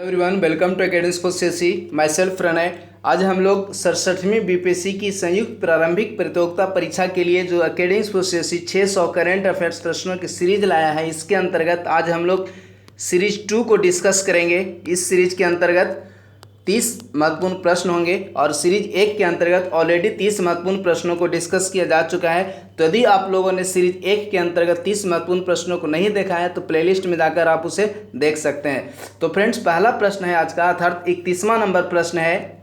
Everyone, welcome to academics for CSE. माई सेल्फ प्रणय। आज हम लोग 67वीं बीपीएससी की संयुक्त प्रारंभिक प्रतियोगिता परीक्षा के लिए जो academics for CSE 600 current affairs प्रश्नों की सीरीज लाया है, इसके अंतर्गत आज हम लोग सीरीज 2 को डिस्कस करेंगे। इस सीरीज के अंतर्गत 30 महत्वपूर्ण प्रश्न होंगे और सीरीज 1 के अंतर्गत ऑलरेडी 30 महत्वपूर्ण प्रश्नों को डिस्कस किया जा चुका है। तो यदि आप लोगों ने सीरीज 1 के अंतर्गत 30 महत्वपूर्ण प्रश्नों को नहीं देखा है तो प्लेलिस्ट में जाकर आप उसे देख सकते हैं। तो फ्रेंड्स, पहला प्रश्न है आज का, अर्थात 31वां नंबर प्रश्न है,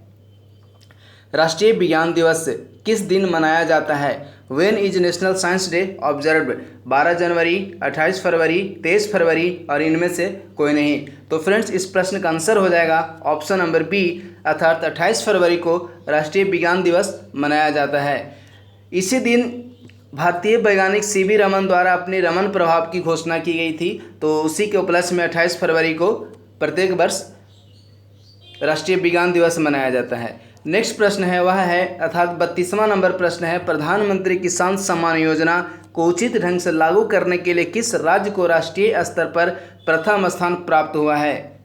राष्ट्रीय विज्ञान दिवस किस दिन मनाया जाता है? When is national science day observed? 12 जनवरी, 28 फरवरी, 23 फरवरी और इनमें से कोई नहीं। तो फ्रेंड्स, इस प्रश्न का आंसर हो जाएगा ऑप्शन नंबर बी, अर्थात 28 फरवरी को राष्ट्रीय विज्ञान दिवस मनाया जाता है। इसी दिन भारतीय वैज्ञानिक सीवी रमन द्वारा अपने रमन प्रभाव की घोषणा की गई थी। तो उसी के उपलक्ष्य में 28 फरवरी को प्रत्येक वर्ष राष्ट्रीय विज्ञान दिवस मनाया जाता है। नेक्स्ट प्रश्न है वह है, अर्थात 32वां नंबर प्रश्न है, प्रधानमंत्री किसान सम्मान योजना को उचित ढंग से लागू करने के लिए किस राज्य को राष्ट्रीय स्तर पर प्रथम स्थान प्राप्त हुआ है?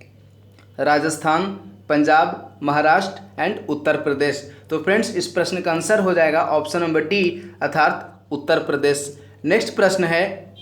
राजस्थान, पंजाब, महाराष्ट्र एंड उत्तर प्रदेश। तो फ्रेंड्स, इस प्रश्न का आंसर हो जाएगा ऑप्शन नंबर डी, अर्थात उत्तर प्रदेश। नेक्स्ट प्रश्न है,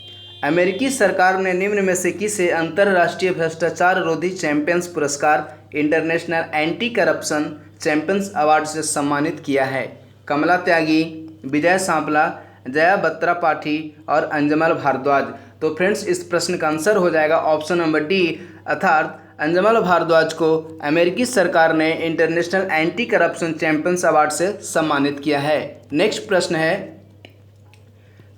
अमेरिकी सरकार ने निम्न में से किसे अंतर्राष्ट्रीय भ्रष्टाचार रोधी चैंपियंस पुरस्कार international anti corruption champions award से सम्मानित किया है? कमला त्यागी, विजय सांपला, जया बत्रा पाठी और अंजमल भारद्वाज। तो फ्रेंड्स, इस प्रश्न का आंसर हो जाएगा ऑप्शन नंबर डी, अर्थात अंजमल भारद्वाज को अमेरिकी सरकार ने international anti corruption champions award से सम्मानित किया है। नेक्स्ट प्रश्न है,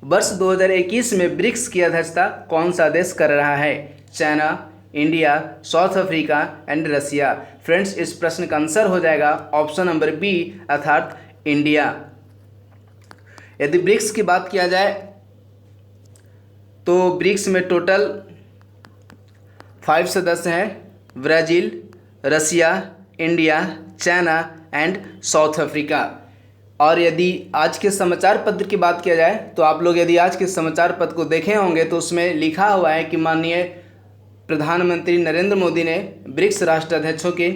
वर्ष 2021 में ब्रिक्स की अध्यक्षता कौन सा देश कर रहा है? China, India, South Africa and Russia. Friends, इस प्रश्न का आंसर हो जाएगा ऑप्शन नंबर बी, अर्थात इंडिया। यदि ब्रिक्स की बात किया जाए तो ब्रिक्स में टोटल 5 सदस्य हैं, Brazil, Russia, India, China and South Africa. और यदि आज के समाचार पत्र की बात किया जाए तो आप लोग यदि आज के समाचार पत्र को देखे होंगे तो उसमें लिखा हुआ है कि माननीय प्रधानमंत्री नरेंद्र मोदी ने ब्रिक्स राष्ट्राध्यक्षों की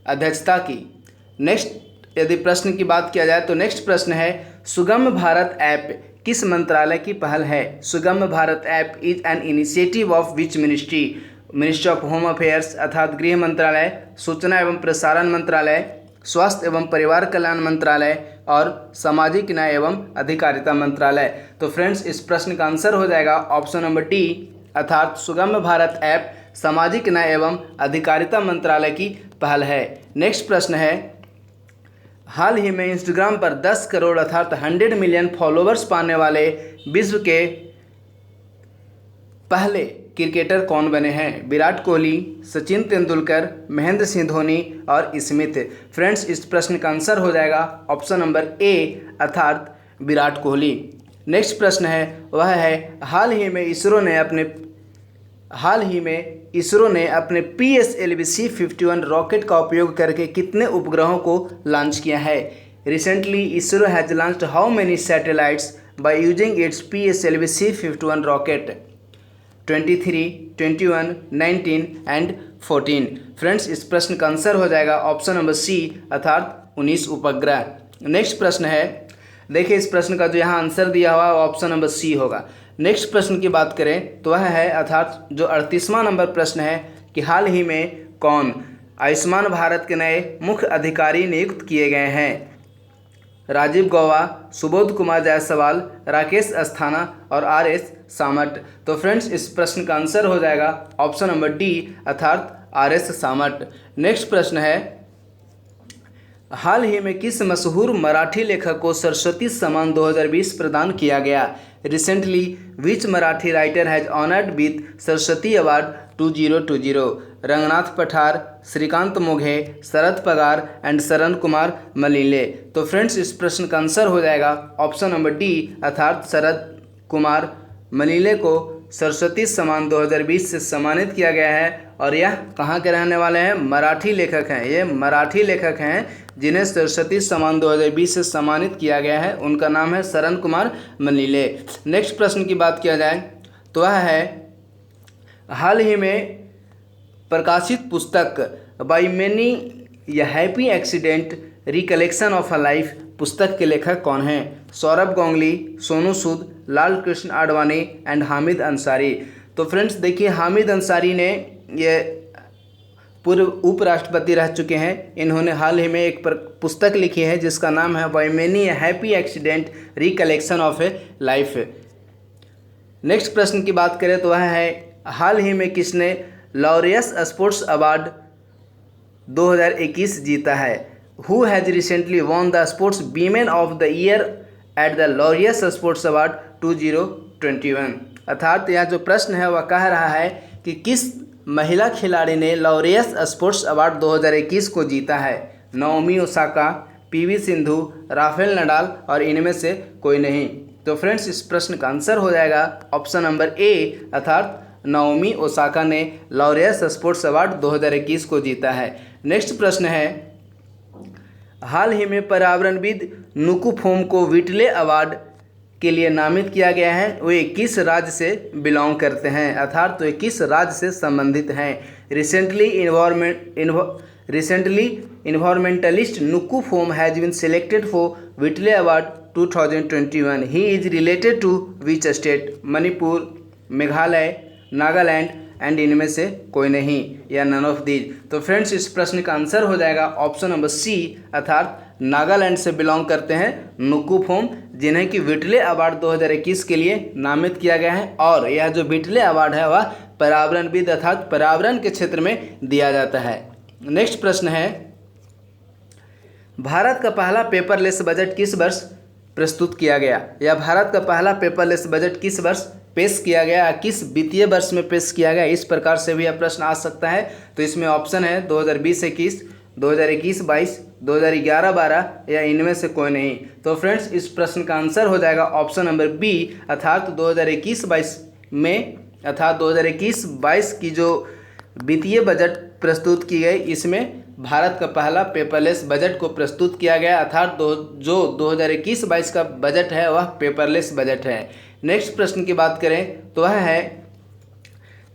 अध्यक्षता की। नेक्स्ट यदि प्रश्न की बात किया जाए तो नेक्स्ट प्रश्न है, सुगम भारत ऐप किस मंत्रालय की पहल है? सुगम Bharat app is an initiative of which ministry? Ministry of home affairs, अर्थात गृह मंत्रालय, सूचना एवं प्रसारण मंत्रालय, स्वास्थ्य एवं परिवार कल्याण मंत्रालय और सामाजिक न्याय एवं अधिकारिता मंत्रालय। तो फ्रेंड्स, इस प्रश्न का आंसर हो जाएगा ऑप्शन नंबर डी, अर्थात सुगम भारत ऐप सामाजिक न्याय एवं अधिकारिता मंत्रालय की पहल है। नेक्स्ट प्रश्न है, हाल ही में इंस्टाग्राम पर 10 करोड़ अर्थात 100 मिलियन फॉलोअर्स पाने वाले विश्व के पहले क्रिकेटर कौन बने हैं? विराट कोहली, सचिन तेंदुलकर, महेंद्र सिंह धोनी और स्मिथ। फ्रेंड्स, इस प्रश्न का आंसर हो जाएगा ऑप्शन नंबर ए, अर्थात विराट कोहली। नेक्स्ट प्रश्न है वह है, हाल ही में इसरो ने अपने PSLV C-51 रॉकेट का उपयोग करके कितने उपग्रहों को लॉन्च किया है? Recently ISRO has launched how many satellites by using its PSLV C-51 rocket? 23, 21, 19 and 14। Friends, इस प्रश्न का आंसर हो जाएगा ऑप्शन नंबर सी, अर्थात 19 उपग्रह। नेक्स्ट प्रश्न है, देखिए इस प्रश्न का जो यहाँ आंसर दिया हुआ ऑप्शन नंबर सी होगा। नेक्स्ट प्रश्न की बात करें तो वह है, अर्थात जो 38वां नंबर प्रश्न है कि हाल ही में कौन आयुष्मान भारत के नए मुख्य अधिकारी नियुक्त किए गए हैं? राजीव गौबा, सुबोध कुमार जायसवाल, राकेश अस्थाना और RS सामट। तो फ्रेंड्स, इस प्रश्न का आंसर हो जाएगा ऑप्शन नंबर डी, अर्थात RS सामट। नेक्स्ट प्रश्न है, हाल ही में किस मशहूर मराठी लेखक को सरस्वती सम्मान 2020 प्रदान किया गया? Recently which Marathi writer has honoured with Saraswati award 2020? Ranganath पठार, श्रीकांत मोघे, शरद पगार एंड शरण कुमार मलिले। तो फ्रेंड्स, इस प्रश्न का आंसर हो जाएगा ऑप्शन नंबर डी, अर्थात शरद कुमार मलिले को सरस्वती सम्मान 2020 से सम्मानित किया गया है। और यह कहाँ के रहने वाले हैं? मराठी लेखक हैं। ये मराठी लेखक हैं जिन्हें सरस्वती सम्मान 2020 से सम्मानित किया गया है। उनका नाम है शरण कुमार मलिले। नेक्स्ट प्रश्न की बात किया जाए तो वह है, हाल ही में प्रकाशित पुस्तक बाय मैनी या happy accident recollection of a life पुस्तक के लेखक कौन हैं? सौरभ गांगुली, सोनू सूद, लाल कृष्ण आडवाणी एंड हामिद अंसारी। तो फ्रेंड्स देखिए, हामिद अंसारी ने ये पूर्व उपराष्ट्रपति रह चुके हैं। इन्होंने हाल ही में एक पुस्तक लिखी है जिसका नाम है by many a happy accident recollection of A life. Next प्रश्न की बात करें तो वह है हाल ही में किसने लॉरियस स्पोर्ट्स अवार्ड 2021 जीता है? Who has recently won the sports women of the year at the Laureus sports award 2021। अर्थात यह जो प्रश्न है वह कह रहा है कि किस महिला खिलाड़ी ने लॉरियस स्पोर्ट्स अवार्ड 2021 को जीता है? Naomi Osaka, PV Sindhu, Rafael Nadal और इनमें से कोई नहीं। तो फ्रेंड्स इस प्रश्न का आंसर हो जाएगा ऑप्शन नंबर ए, अर्थात नाओमी ओसाका ने लॉरियस स्पोर्ट्स अवार्ड 2021 को जीता है। नेक्स्ट प्रश्न है हाल ही में पर्यावरणविद नुकू फोम को व्हिटले अवार्ड के लिए नामित किया गया है, वे किस राज्य से बिलोंग करते हैं? अर्थात तो किस राज्य से संबंधित हैं? Recently environmentalist Nuku Phom has been selected for Whitley award 2021। He is related to which state? Manipur, Meghalaya, Nagaland and इनमें से कोई नहीं या नन ऑफ दीज। तो फ्रेंड्स इस प्रश्न का आंसर हो जाएगा ऑप्शन नंबर सी, अर्थात नागालैंड से बिलोंग करते हैं नुकू फोम, जिन्हें कि व्हिटले अवार्ड 2021 के लिए नामित किया गया है। और यह जो व्हिटले अवार्ड है वह पर्यावरणविद अर्थात पर्यावरण के क्षेत्र में दिया जाता है। नेक्स्ट प्रश्न है भारत का पहला पेपरलेस बजट किस वर्ष प्रस्तुत किया गया? या भारत का पहला पेपरलेस बजट किस वर्ष पेश किया गया, किस वित्तीय वर्ष में पेश किया गया? इस प्रकार से भी यह प्रश्न आ सकता है। तो इसमें ऑप्शन है 2020-21, 2021-22, 2011-12 या इनमें से कोई नहीं। तो फ्रेंड्स इस प्रश्न का आंसर हो जाएगा ऑप्शन नंबर बी, अर्थात 2021-22 में, अर्थात 2021-22 की जो वित्तीय बजट प्रस्तुत की गई इसमें भारत का पहला पेपरलेस बजट को प्रस्तुत किया गया, अर्थात जो 2021-22 का बजट है वह पेपरलेस बजट है। नेक्स्ट प्रश्न की बात करें तो वह है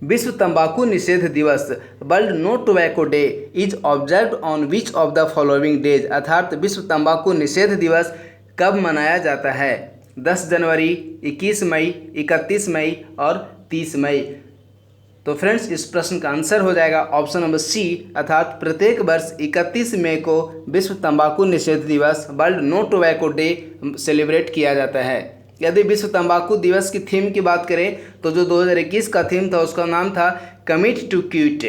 विश्व तंबाकू निषेध दिवस world no tobacco day is observed on which of the following days? अर्थात विश्व तंबाकू निषेध दिवस कब मनाया जाता है? 10 जनवरी, 21 मई, 31 मई और 30 मई। तो फ्रेंड्स इस प्रश्न का आंसर हो जाएगा ऑप्शन नंबर सी, अर्थात प्रत्येक वर्ष 31 मई को विश्व तंबाकू निषेध दिवस world no tobacco day celebrate किया जाता है। यदि विश्व तंबाकू दिवस की थीम की बात करें तो जो 2021 का थीम था उसका नाम था कमिट टू क्विट।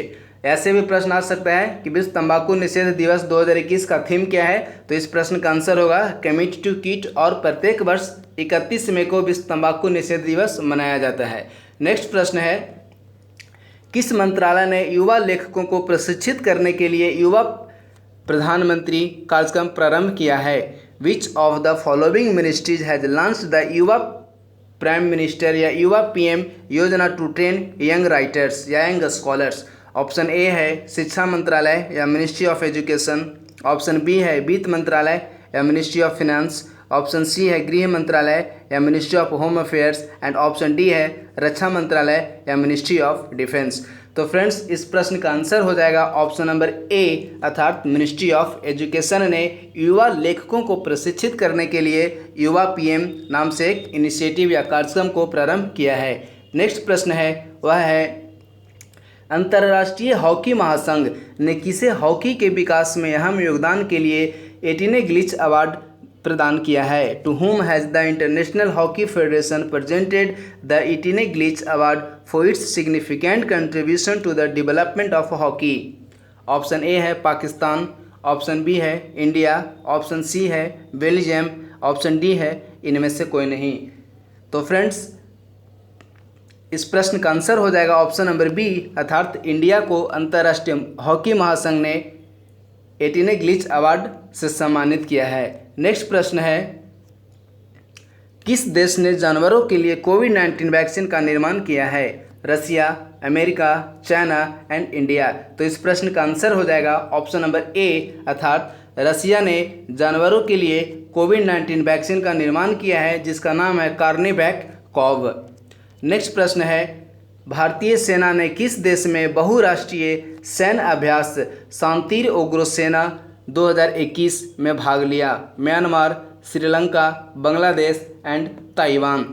ऐसे भी प्रश्न आ सकता है कि विश्व तंबाकू निषेध दिवस 2021 का थीम क्या है? तो इस प्रश्न का आंसर होगा कमिट टू क्विट, और प्रत्येक वर्ष 31 मई को विश्व तंबाकू निषेध दिवस मनाया जाता है। नेक्स्ट प्रश्न है किस मंत्रालय ने युवा लेखकों को प्रशिक्षित करने के लिए युवा प्रधानमंत्री कार्यक्रम प्रारंभ किया है? Which of the following ministries has launched the Yuva prime minister या Yuva PM Yojana to train young writers या यंग स्कॉलर्स? ऑप्शन ए है शिक्षा मंत्रालय या ministry of education, option B है वित्त मंत्रालय या ministry of finance, option C है गृह मंत्रालय या ministry of home affairs and option D है रक्षा मंत्रालय या मिनिस्ट्री ऑफ डिफेंस। तो फ्रेंड्स इस प्रश्न का आंसर हो जाएगा ऑप्शन नंबर ए, अर्थात मिनिस्ट्री ऑफ एजुकेशन ने युवा लेखकों को प्रशिक्षित करने के लिए युवा पीएम नाम से एक इनिशिएटिव या कार्यक्रम को प्रारंभ किया है। नेक्स्ट प्रश्न है वह है अंतर्राष्ट्रीय हॉकी महासंघ ने किसे हॉकी के विकास में अहम योगदान के लिए एटिने ग्लिच अवार्ड प्रदान किया है? To whom has the international hockey federation presented the Etienne Glichitch award for its significant contribution to the development of hockey? Option A है पाकिस्तान, ऑप्शन बी है इंडिया, ऑप्शन सी है बेल्जियम, ऑप्शन डी है इनमें से कोई नहीं। तो friends इस प्रश्न का आंसर हो जाएगा ऑप्शन नंबर बी, अर्थात इंडिया को अंतर्राष्ट्रीय हॉकी महासंघ ने एटिने ग्लिच अवार्ड से सम्मानित किया है। नेक्स्ट प्रश्न है किस देश ने जानवरों के लिए कोविड-19 वैक्सीन का निर्माण किया है? रसिया, अमेरिका, चाइना एंड इंडिया। तो इस प्रश्न का आंसर हो जाएगा ऑप्शन नंबर ए, अर्थात रसिया ने जानवरों के लिए कोविड-19 वैक्सीन का निर्माण किया है जिसका नाम है कार्निवैक कॉव। नेक्स्ट प्रश्न है भारतीय सेना ने किस देश में बहुराष्ट्रीय सैन्य अभ्यास शांतिर उग्रसेना 2021 में भाग लिया? Myanmar, Sri Lanka, Bangladesh and Taiwan.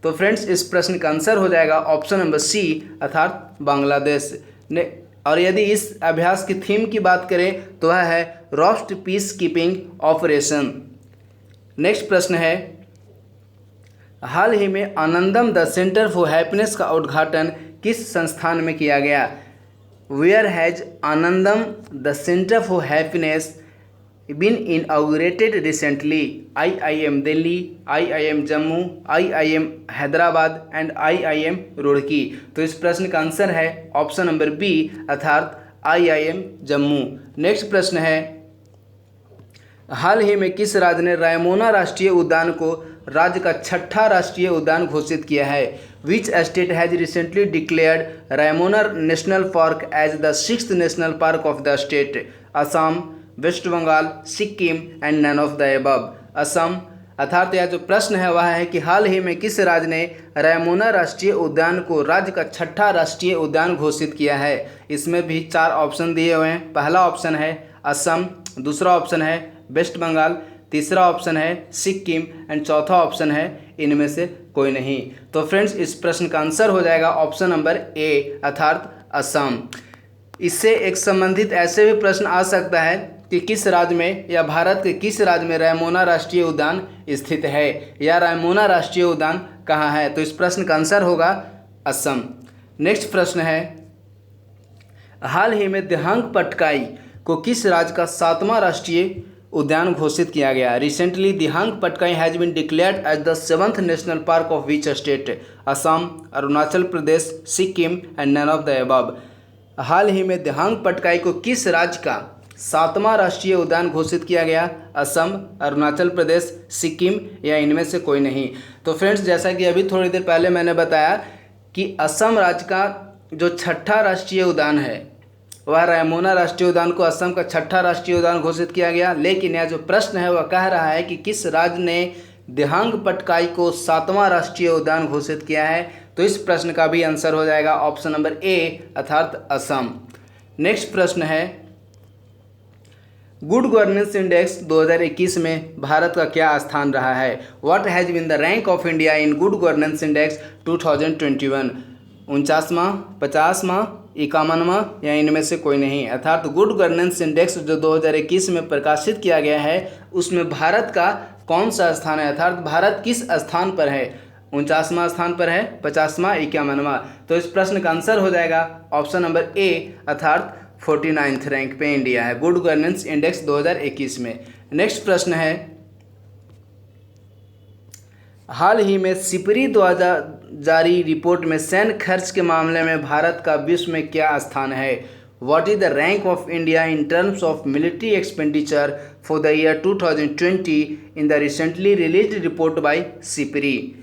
तो फ्रेंड्स इस प्रश्न का आंसर हो जाएगा ऑप्शन नंबर सी अर्थात बांग्लादेश ने। और यदि इस अभ्यास की थीम की बात करें तो वह है राष्ट्र पीस कीपिंग ऑपरेशन। नेक्स्ट प्रश्न है, हाल ही में Anandam the centre for happiness का उद्घाटन किस संस्थान में किया गया? Where has Anandam the centre for happiness been inaugurated recently? IIM Delhi, IIM Jammu, IIM Hyderabad and IIM Roorkee. तो इस प्रश्न का आंसर है ऑप्शन नंबर बी अर्थात IIM जम्मू। नेक्स्ट प्रश्न है, हाल ही में किस राज्य ने रायमोना राष्ट्रीय उद्यान को राज्य का छठा राष्ट्रीय उद्यान घोषित किया है? Which state has recently declared Raimona national park as the 6th national park of the state? Assam, West Bengal, Sikkim and none of the above. Assam अर्थात यह जो प्रश्न है वह है कि हाल ही में किस राज्य ने रायमोना राष्ट्रीय उद्यान को राज्य का छठा राष्ट्रीय उद्यान घोषित किया है? इसमें भी 4 ऑप्शन दिए हुए हैं। पहला ऑप्शन है असम, दूसरा ऑप्शन है वेस्ट बंगाल, तीसरा ऑप्शन है सिक्किम एंड चौथा ऑप्शन है इनमें से कोई नहीं। तो फ्रेंड्स इस प्रश्न का आंसर हो जाएगा ऑप्शन नंबर ए अर्थात असम। इससे एक संबंधित ऐसे भी प्रश्न आ सकता है कि किस राज्य में या भारत के किस राज्य में रायमोना राष्ट्रीय उद्यान स्थित है या रायमोना राष्ट्रीय उद्यान कहाँ है? तो इस प्रश्न का आंसर होगा असम। नेक्स्ट प्रश्न है, हाल ही में दिहांग पटकाई को किस राज्य का 7वां राष्ट्रीय उद्यान घोषित किया गया? Recently Dehing Patkai has been declared as the 7th national park of which state? Assam, Arunachal Pradesh, Sikkim and none of the above. हाल ही में दिहांग पटकाई को किस राज्य का 7वां राष्ट्रीय उद्यान घोषित किया गया? असम, अरुणाचल प्रदेश, सिक्किम या इनमें से कोई नहीं। तो फ्रेंड्स जैसा कि अभी थोड़ी देर पहले मैंने बताया कि असम राज्य का जो छठा राष्ट्रीय उद्यान है वह रायमोना राष्ट्रीय उद्यान को असम का छठा राष्ट्रीय उद्यान घोषित किया गया। लेकिन यह जो प्रश्न है वह कह रहा है कि किस राज्य ने दिहांग पटकाई को 7वां राष्ट्रीय उद्यान घोषित किया है? तो इस प्रश्न का भी आंसर हो जाएगा ऑप्शन नंबर ए अर्थात असम। नेक्स्ट प्रश्न है, गुड गवर्नेंस इंडेक्स 2021 में भारत का क्या स्थान रहा है? What has been the rank of India in good governance index 2021? 49वां, 50वां, 51वां या इनमें से कोई नहीं। अर्थात गुड गवर्नेंस इंडेक्स जो 2021 में प्रकाशित किया गया है उसमें भारत का कौन सा स्थान है? अर्थात भारत किस स्थान पर है? 49वां स्थान पर है, 50वां, 51वां। तो इस प्रश्न का आंसर हो जाएगा ऑप्शन नंबर ए अर्थात 49th रैंक पे इंडिया है गुड गवर्नेंस इंडेक्स 2021 में। नेक्स्ट प्रश्न है, हाल ही में सिपरी द्वारा जारी रिपोर्ट में सैन्य खर्च के मामले में भारत का विश्व में क्या स्थान है? What is the rank of India in terms of military expenditure for the year 2020 in the recently released report by Sipri?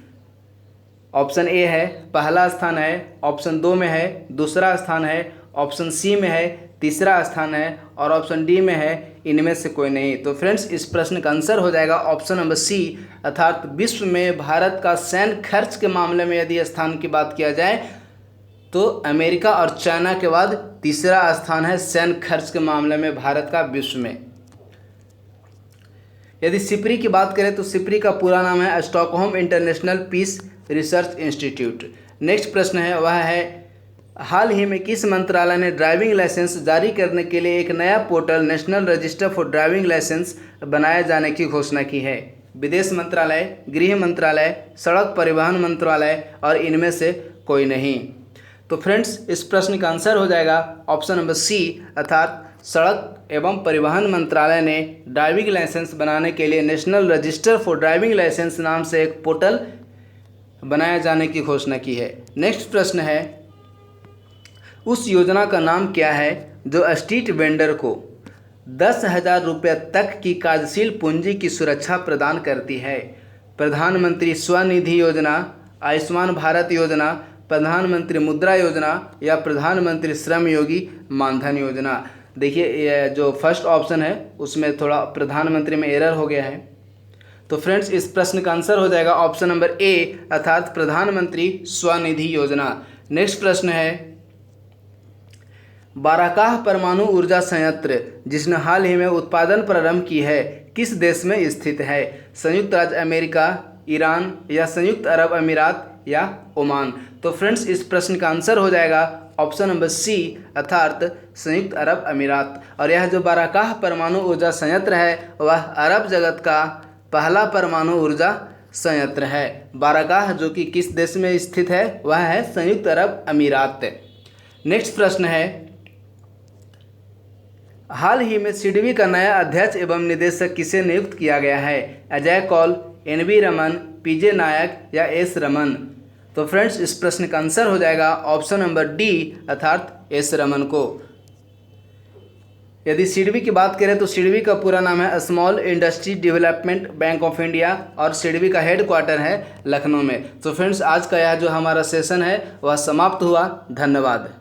Option A है पहला स्थान है, ऑप्शन 2 में है दूसरा स्थान है, ऑप्शन सी में है तीसरा स्थान है और ऑप्शन डी में है इनमें से कोई नहीं। तो फ्रेंड्स इस प्रश्न का आंसर हो जाएगा ऑप्शन नंबर सी अर्थात विश्व में भारत का सैन्य खर्च के मामले में यदि स्थान की बात किया जाए तो अमेरिका और चाइना के बाद तीसरा स्थान है सैन्य खर्च के मामले में भारत का विश्व में। यदि सिपरी की बात करें तो सिपरी का पूरा नाम है Stockholm International Peace Research Institute. Next प्रश्न है वह है, हाल ही में किस मंत्रालय ने ड्राइविंग लाइसेंस जारी करने के लिए एक नया portal national register for driving licence बनाए जाने की घोषणा की है? विदेश मंत्रालय, गृह मंत्रालय, सड़क परिवहन मंत्रालय और इनमें से कोई नहीं। तो फ्रेंड्स इस प्रश्न का आंसर हो जाएगा ऑप्शन नंबर सी अर्थात सड़क एवं परिवहन मंत्रालय ने ड्राइविंग लाइसेंस बनाने के लिए national register for driving licence नाम से एक पोर्टल बनाए जाने की घोषणा की है। नेक्स्ट प्रश्न है, उस योजना का नाम क्या है जो स्ट्रीट वेंडर को 10,000 रुपये तक की कार्यशील पूंजी की सुरक्षा प्रदान करती है? प्रधानमंत्री स्वनिधि योजना, आयुष्मान भारत योजना, प्रधानमंत्री मुद्रा योजना या प्रधानमंत्री श्रम योगी मानधन योजना? देखिए ये जो फर्स्ट ऑप्शन है उसमें थोड़ा प्रधानमंत्री में एरर हो गया है। तो फ्रेंड्स इस प्रश्न का आंसर हो जाएगा ऑप्शन नंबर ए अर्थात प्रधानमंत्री स्वनिधि योजना। नेक्स्ट प्रश्न है, बाराकाह परमाणु ऊर्जा संयंत्र जिसने हाल ही में उत्पादन प्रारंभ की है किस देश में स्थित है? संयुक्त राज्य अमेरिका, ईरान या संयुक्त अरब अमीरात या ओमान? तो फ्रेंड्स इस प्रश्न का आंसर हो जाएगा ऑप्शन नंबर सी अर्थात संयुक्त अरब अमीरात। और यह जो बाराकाह परमाणु ऊर्जा संयंत्र है वह अरब जगत का पहला परमाणु ऊर्जा संयंत्र है। बाराकाह जो कि किस देश में स्थित है वह है संयुक्त अरब अमीरात। नेक्स्ट प्रश्न है, हाल ही में सिडबी का नया अध्यक्ष एवं निदेशक किसे नियुक्त किया गया है? अजय कौल, एन.वी. रमन, पी.जे. नायक या एस रमन? तो फ्रेंड्स इस प्रश्न का आंसर हो जाएगा ऑप्शन नंबर डी अर्थात एस रमन को। यदि सिडबी की बात करें तो सिडबी का पूरा नाम है small industry development bank of India और सिडबी का हेड क्वार्टर है लखनऊ में। तो फ्रेंड्स आज का यह जो हमारा सेशन है वह समाप्त हुआ। धन्यवाद।